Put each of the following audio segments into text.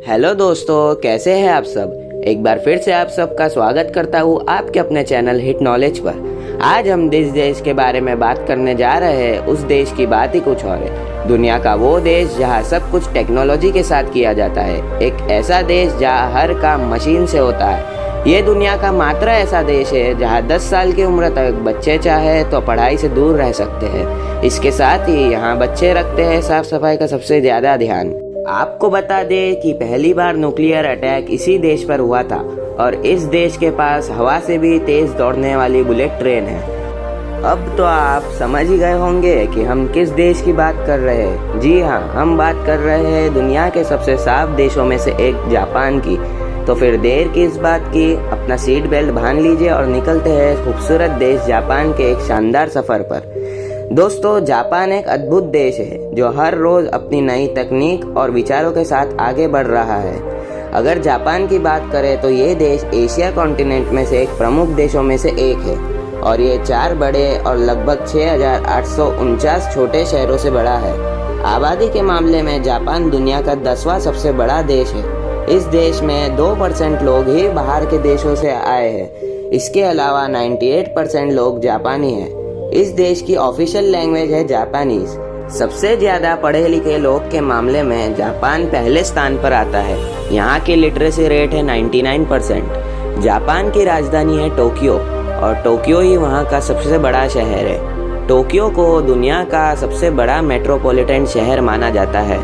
Hello दोस्तों, कैसे हैं आप सब। एक बार फिर से आप सबका स्वागत करता हूँ आपके अपने चैनल हिट नॉलेज पर। आज हम जिस देश के बारे में बात करने जा रहे हैं उस देश की बात ही कुछ और है। दुनिया का वो देश जहाँ सब कुछ टेक्नोलॉजी के साथ किया जाता है। एक ऐसा देश जहाँ हर काम मशीन से होता है। ये दुनिया का मात्र ऐसा देश है जहाँ 10 साल की उम्र तक बच्चे चाहे तो पढ़ाई से दूर रह सकते हैं। इसके साथ ही यहाँ बच्चे रखते हैं साफ सफाई का सबसे ज्यादा ध्यान। आपको बता दें कि पहली बार न्यूक्लियर अटैक इसी देश पर हुआ था और इस देश के पास हवा से भी तेज दौड़ने वाली बुलेट ट्रेन है। अब तो आप समझ ही गए होंगे कि हम किस देश की बात कर रहे हैं। जी हाँ, हम बात कर रहे हैं दुनिया के सबसे साफ देशों में से एक जापान की। तो फिर देर किस बात की, अपना सीट बेल्ट बांध लीजिए और निकलते हैं खूबसूरत देश जापान के एक शानदार सफर पर। दोस्तों, जापान एक अद्भुत देश है जो हर रोज अपनी नई तकनीक और विचारों के साथ आगे बढ़ रहा है। अगर जापान की बात करें तो ये देश एशिया कॉन्टिनेंट में से एक प्रमुख देशों में से एक है और ये 4 बड़े और लगभग 6,849 छोटे शहरों से बड़ा है। आबादी के मामले में जापान दुनिया का 10वां सबसे बड़ा देश है। इस देश में 2% लोग ही बाहर के देशों से आए हैं। इसके अलावा 98% लोग जापानी हैं। इस देश की ऑफिशियल लैंग्वेज है जापानीज। सबसे ज्यादा पढ़े लिखे लोग के मामले में जापान पहले स्थान पर आता है। यहाँ की लिटरेसी रेट है 99%। जापान की राजधानी है टोक्यो और टोक्यो ही वहाँ का सबसे बड़ा शहर है। टोक्यो को दुनिया का सबसे बड़ा मेट्रोपॉलिटन शहर माना जाता है।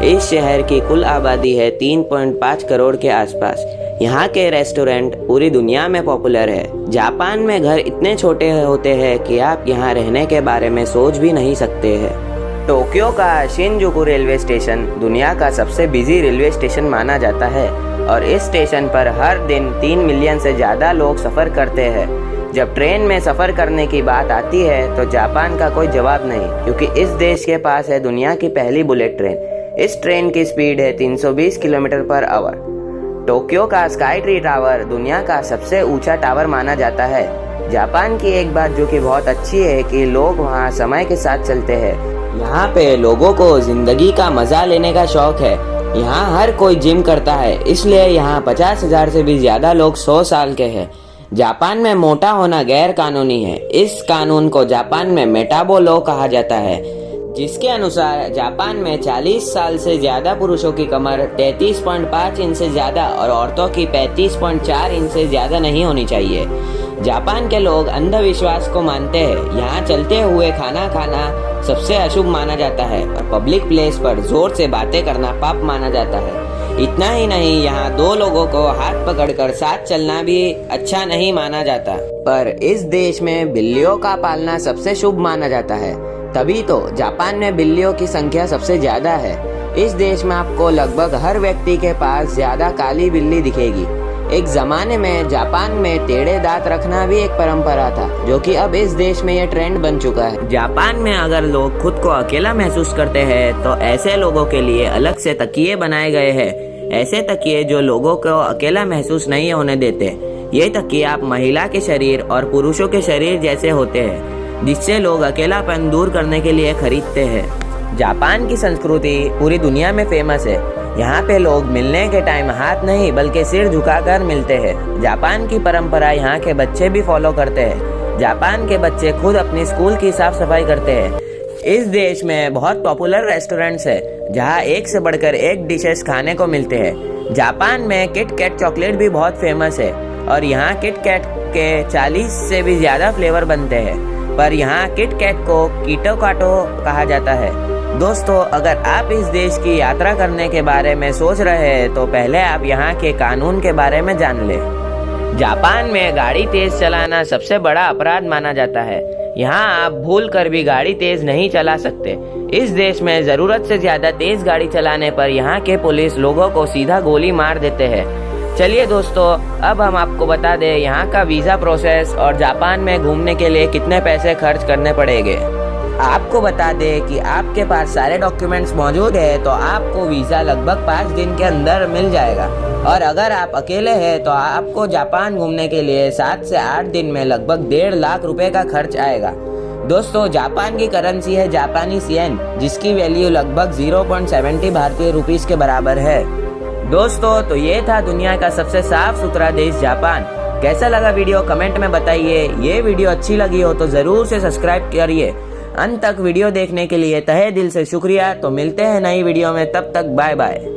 इस शहर की कुल आबादी है 3.5 करोड़ के आसपास। यहाँ के रेस्टोरेंट पूरी दुनिया में पॉपुलर है। जापान में घर इतने छोटे होते हैं कि आप यहाँ रहने के बारे में सोच भी नहीं सकते हैं। टोक्यो का शिनजुकु रेलवे स्टेशन दुनिया का सबसे बिजी रेलवे स्टेशन माना जाता है और इस स्टेशन पर हर दिन 3 मिलियन से ज़्यादा लोग सफ़र करते हैं। जब ट्रेन में सफ़र करने की बात आती है तो जापान का कोई जवाब नहीं, क्योंकि इस देश के पास है दुनिया की पहली बुलेट ट्रेन। इस ट्रेन की स्पीड है 320 किलोमीटर पर आवर। टोक्यो का स्काई ट्री टावर दुनिया का सबसे ऊंचा टावर माना जाता है। जापान की एक बात जो कि बहुत अच्छी है कि लोग वहाँ समय के साथ चलते हैं। यहाँ पे लोगों को जिंदगी का मजा लेने का शौक है। यहाँ हर कोई जिम करता है, इसलिए यहाँ 50,000 से भी ज्यादा लोग 100 साल के हैं। जापान में मोटा होना गैर कानूनी है। इस कानून को जापान में मेटाबो लॉ कहा जाता है, जिसके अनुसार जापान में 40 साल से ज्यादा पुरुषों की कमर 33.5 इंच से ज्यादा और औरतों की 35.4 इंच से ज्यादा नहीं होनी चाहिए। जापान के लोग अंधविश्वास को मानते हैं। यहाँ चलते हुए खाना खाना सबसे अशुभ माना जाता है और पब्लिक प्लेस पर जोर से बातें करना पाप माना जाता है। इतना ही नहीं, यहाँ 2 लोगों को हाथ पकड़कर साथ चलना भी अच्छा नहीं माना जाता। पर इस देश में बिल्लियों का पालना सबसे शुभ माना जाता है, तभी तो जापान में बिल्लियों की संख्या सबसे ज्यादा है। इस देश में आपको लगभग हर व्यक्ति के पास ज्यादा काली बिल्ली दिखेगी। एक जमाने में जापान में टेढ़े दांत रखना भी एक परंपरा था, जो कि अब इस देश में यह ट्रेंड बन चुका है। जापान में अगर लोग खुद को अकेला महसूस करते हैं तो ऐसे लोगों के लिए अलग से तकिए बनाए गए हैं। ऐसे तकिए जो लोगों को अकेला महसूस नहीं होने देते। ये तकिए आप महिला के शरीर और पुरुषों के शरीर जैसे होते हैं, जिससे लोग अकेलापन दूर करने के लिए खरीदते हैं। जापान की संस्कृति पूरी दुनिया में फेमस है। यहाँ पे लोग मिलने के टाइम हाथ नहीं बल्कि सिर झुकाकर मिलते हैं। जापान की परंपरा यहाँ के बच्चे भी फॉलो करते हैं। जापान के बच्चे खुद अपनी स्कूल की साफ सफाई करते हैं। इस देश में बहुत पॉपुलर रेस्टोरेंट्स है जहाँ एक से बढ़कर एक डिशेस खाने को मिलते हैं। जापान में किट कैट चॉकलेट भी बहुत फेमस है और यहाँ किट कैट के 40 से भी ज्यादा फ्लेवर बनते हैं, पर यहाँ किट कैट को कीटो काटो कहा जाता है। दोस्तों, अगर आप इस देश की यात्रा करने के बारे में सोच रहे हैं तो पहले आप यहाँ के कानून के बारे में जान लें। जापान में गाड़ी तेज चलाना सबसे बड़ा अपराध माना जाता है। यहाँ आप भूल कर भी गाड़ी तेज नहीं चला सकते। इस देश में जरूरत से ज्यादा तेज गाड़ी चलाने पर यहाँ के पुलिस लोगों को सीधा गोली मार देते हैं। चलिए दोस्तों, अब हम आपको बता दें यहाँ का वीज़ा प्रोसेस और जापान में घूमने के लिए कितने पैसे खर्च करने पड़ेंगे। आपको बता दें कि आपके पास सारे डॉक्यूमेंट्स मौजूद है तो आपको वीज़ा लगभग 5 दिन के अंदर मिल जाएगा और अगर आप अकेले हैं तो आपको जापान घूमने के लिए 7 से 8 दिन में लगभग 1.5 लाख रुपए का खर्च आएगा। दोस्तों, जापान की करेंसी है जापानी येन, जिसकी वैल्यू लगभग 0.70 भारतीय रुपीस के बराबर है। दोस्तों, तो ये था दुनिया का सबसे साफ सुथरा देश जापान। कैसा लगा वीडियो कमेंट में बताइए। ये वीडियो अच्छी लगी हो तो जरूर से सब्सक्राइब करिए। अंत तक वीडियो देखने के लिए तहे दिल से शुक्रिया। तो मिलते हैं नई वीडियो में, तब तक बाय बाय।